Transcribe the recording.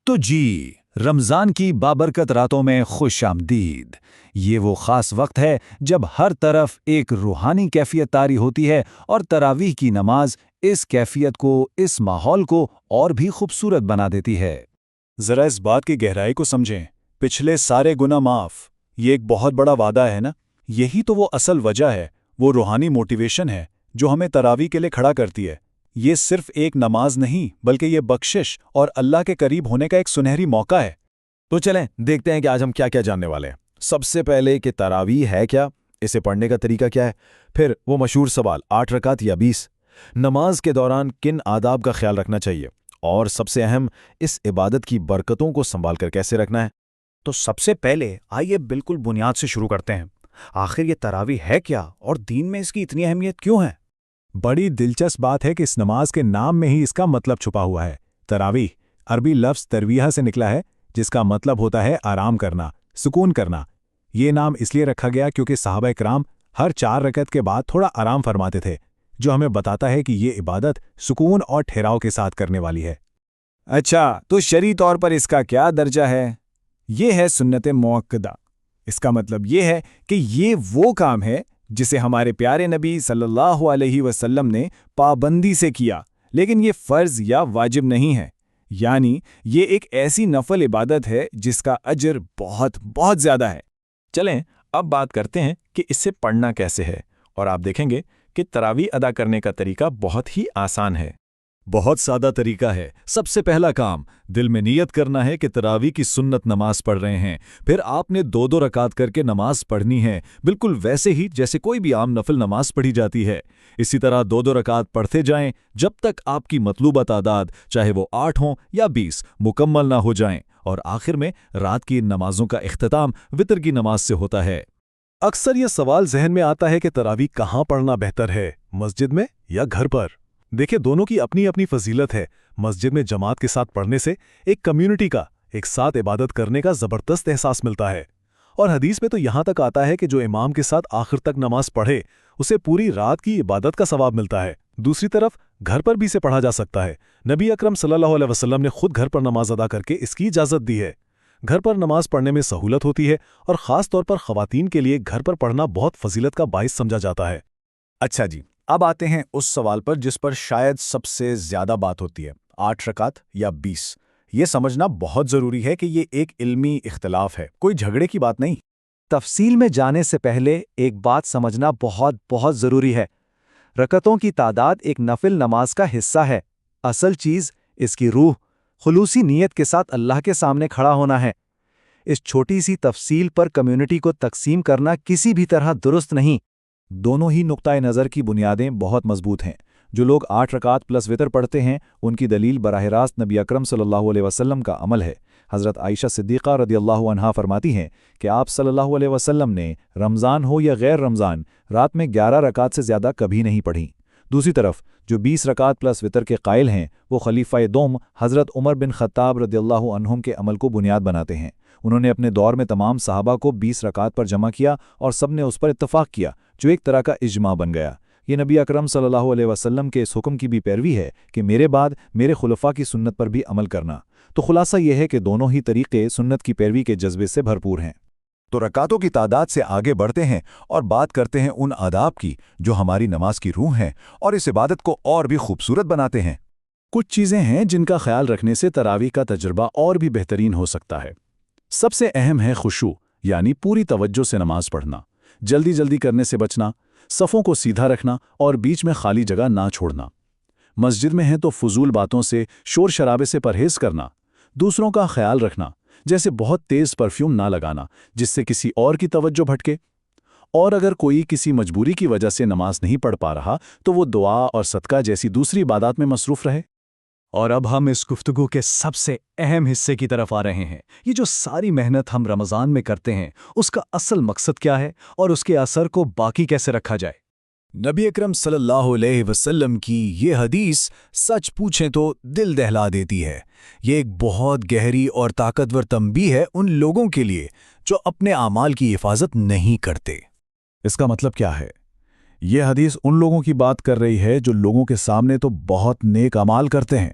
تو جی رمضان کی بابرکت راتوں میں خوش آمدید۔ یہ وہ خاص وقت ہے جب ہر طرف ایک روحانی کیفیت طاری ہوتی ہے اور تراویح کی نماز اس کیفیت کو، اس ماحول کو اور بھی خوبصورت بنا دیتی ہے۔ ذرا اس بات کی گہرائی کو سمجھیں، پچھلے سارے گناہ معاف، یہ ایک بہت بڑا وعدہ ہے نا؟ یہی تو وہ اصل وجہ ہے، وہ روحانی موٹیویشن ہے جو ہمیں تراویح کے لیے کھڑا کرتی ہے۔ یہ صرف ایک نماز نہیں بلکہ یہ بخشش اور اللہ کے قریب ہونے کا ایک سنہری موقع ہے۔ تو چلیں دیکھتے ہیں کہ آج ہم کیا کیا جاننے والے ہیں۔ سب سے پہلے کہ تراویح ہے کیا، اسے پڑھنے کا طریقہ کیا ہے، پھر وہ مشہور سوال 8 رکعت یا 20، نماز کے دوران کن آداب کا خیال رکھنا چاہیے، اور سب سے اہم اس عبادت کی برکتوں کو سنبھال کر کیسے رکھنا ہے۔ تو سب سے پہلے آئیے بالکل بنیاد سے شروع کرتے ہیں۔ آخر یہ تراویح ہے کیا اور دین میں اس کی اتنی اہمیت کیوں ہے؟ بڑی دلچسپ بات ہے کہ اس نماز کے نام میں ہی اس کا مطلب چھپا ہوا ہے۔ تراویح عربی لفظ ترویہ سے نکلا ہے، جس کا مطلب ہوتا ہے آرام کرنا، سکون کرنا۔ یہ نام اس لیے رکھا گیا کیونکہ صحابہ کرام ہر 4 رکعت کے بعد تھوڑا آرام فرماتے تھے، جو ہمیں بتاتا ہے کہ یہ عبادت سکون اور ٹھہراؤ کے ساتھ کرنے والی ہے۔ اچھا، تو شرعی طور پر اس کا کیا درجہ ہے؟ یہ ہے سنت موقدہ۔ اس کا مطلب یہ ہے کہ یہ وہ کام ہے جسے ہمارے پیارے نبی صلی اللہ علیہ وسلم نے پابندی سے کیا، لیکن یہ فرض یا واجب نہیں ہے۔ یعنی یہ ایک ایسی نفل عبادت ہے جس کا اجر بہت بہت زیادہ ہے۔ چلیں اب بات کرتے ہیں کہ اس سے پڑھنا کیسے ہے، اور آپ دیکھیں گے کہ تراویح ادا کرنے کا طریقہ بہت ہی آسان ہے۔ بہت سادہ طریقہ ہے۔ سب سے پہلا کام دل میں نیت کرنا ہے کہ تراویح کی سنت نماز پڑھ رہے ہیں، پھر آپ نے 2 رکعت کر کے نماز پڑھنی ہے، بالکل ویسے ہی جیسے کوئی بھی عام نفل نماز پڑھی جاتی ہے۔ اسی طرح 2 رکعت پڑھتے جائیں جب تک آپ کی مطلوبہ تعداد، چاہے وہ 8 ہوں یا 20، مکمل نہ ہو جائیں، اور آخر میں رات کی نمازوں کا اختتام وتر کی نماز سے ہوتا ہے۔ اکثر یہ سوال ذہن میں آتا ہے کہ تراویح کہاں پڑھنا بہتر ہے، مسجد میں یا گھر پر؟ دیکھیں، دونوں کی اپنی اپنی فضیلت ہے۔ مسجد میں جماعت کے ساتھ پڑھنے سے ایک کمیونٹی کا، ایک ساتھ عبادت کرنے کا زبردست احساس ملتا ہے، اور حدیث میں تو یہاں تک آتا ہے کہ جو امام کے ساتھ آخر تک نماز پڑھے اسے پوری رات کی عبادت کا ثواب ملتا ہے۔ دوسری طرف گھر پر بھی اسے پڑھا جا سکتا ہے۔ نبی اکرم صلی اللہ علیہ وسلم نے خود گھر پر نماز ادا کر کے اس کی اجازت دی ہے۔ گھر پر نماز پڑھنے میں سہولت ہوتی ہے، اور خاص طور پر خواتین کے لیے گھر پر پڑھنا بہت فضیلت کا باعث سمجھا جاتا ہے۔ اچھا جی، اب آتے ہیں اس سوال پر جس پر شاید سب سے زیادہ بات ہوتی ہے، 8 رکعت یا 20۔ یہ سمجھنا بہت ضروری ہے کہ یہ ایک علمی اختلاف ہے، کوئی جھگڑے کی بات نہیں۔ تفصیل میں جانے سے پہلے ایک بات سمجھنا بہت بہت ضروری ہے۔ رکعتوں کی تعداد ایک نفل نماز کا حصہ ہے، اصل چیز اس کی روح، خلوصی نیت کے ساتھ اللہ کے سامنے کھڑا ہونا ہے۔ اس چھوٹی سی تفصیل پر کمیونٹی کو تقسیم کرنا کسی بھی طرح درست نہیں۔ دونوں ہی نقطۂ نظر کی بنیادیں بہت مضبوط ہیں۔ جو لوگ 8 رکعت پلس وتر پڑھتے ہیں ان کی دلیل براہ راست نبی اکرم صلی اللہ علیہ وسلم کا عمل ہے۔ حضرت عائشہ صدیقہ رضی اللہ عنہا فرماتی ہیں کہ آپ صلی اللہ علیہ وسلم نے رمضان ہو یا غیر رمضان رات میں 11 رکعت سے زیادہ کبھی نہیں پڑھیں۔ دوسری طرف جو 20 رکعت پلس وتر کے قائل ہیں وہ خلیفہ دوم حضرت عمر بن خطاب رضی اللہ عنہم کے عمل کو بنیاد بناتے ہیں۔ انہوں نے اپنے دور میں تمام صحابہ کو 20 رکعت پر جمع کیا اور سب نے اس پر اتفاق کیا، جو ایک طرح کا اجماع بن گیا۔ یہ نبی اکرم صلی اللہ علیہ وسلم کے اس حکم کی بھی پیروی ہے کہ میرے بعد میرے خلفاء کی سنت پر بھی عمل کرنا۔ تو خلاصہ یہ ہے کہ دونوں ہی طریقے سنت کی پیروی کے جذبے سے بھرپور ہیں۔ تو رکعتوں کی تعداد سے آگے بڑھتے ہیں اور بات کرتے ہیں ان آداب کی جو ہماری نماز کی روح ہیں اور اس عبادت کو اور بھی خوبصورت بناتے ہیں۔ کچھ چیزیں ہیں جن کا خیال رکھنے سے تراویح کا تجربہ اور بھی بہترین ہو سکتا ہے۔ سب سے اہم ہے خشوع، یعنی پوری توجہ سے نماز پڑھنا، جلدی جلدی کرنے سے بچنا، صفوں کو سیدھا رکھنا اور بیچ میں خالی جگہ نہ چھوڑنا۔ مسجد میں ہیں تو فضول باتوں سے، شور شرابے سے پرہیز کرنا، دوسروں کا خیال رکھنا، جیسے بہت تیز پرفیوم نہ لگانا جس سے کسی اور کی توجہ بھٹکے، اور اگر کوئی کسی مجبوری کی وجہ سے نماز نہیں پڑھ پا رہا تو وہ دعا اور صدقہ جیسی دوسری عبادات میں مصروف رہے۔ اور اب ہم اس گفتگو کے سب سے اہم حصے کی طرف آ رہے ہیں۔ یہ جو ساری محنت ہم رمضان میں کرتے ہیں اس کا اصل مقصد کیا ہے اور اس کے اثر کو باقی کیسے رکھا جائے؟ نبی اکرم صلی اللہ علیہ وسلم کی یہ حدیث سچ پوچھیں تو دل دہلا دیتی ہے۔ یہ ایک بہت گہری اور طاقتور تنبیہ ہے ان لوگوں کے لیے جو اپنے اعمال کی حفاظت نہیں کرتے۔ اس کا مطلب کیا ہے؟ یہ حدیث ان لوگوں کی بات کر رہی ہے جو لوگوں کے سامنے تو بہت نیک اعمال کرتے ہیں،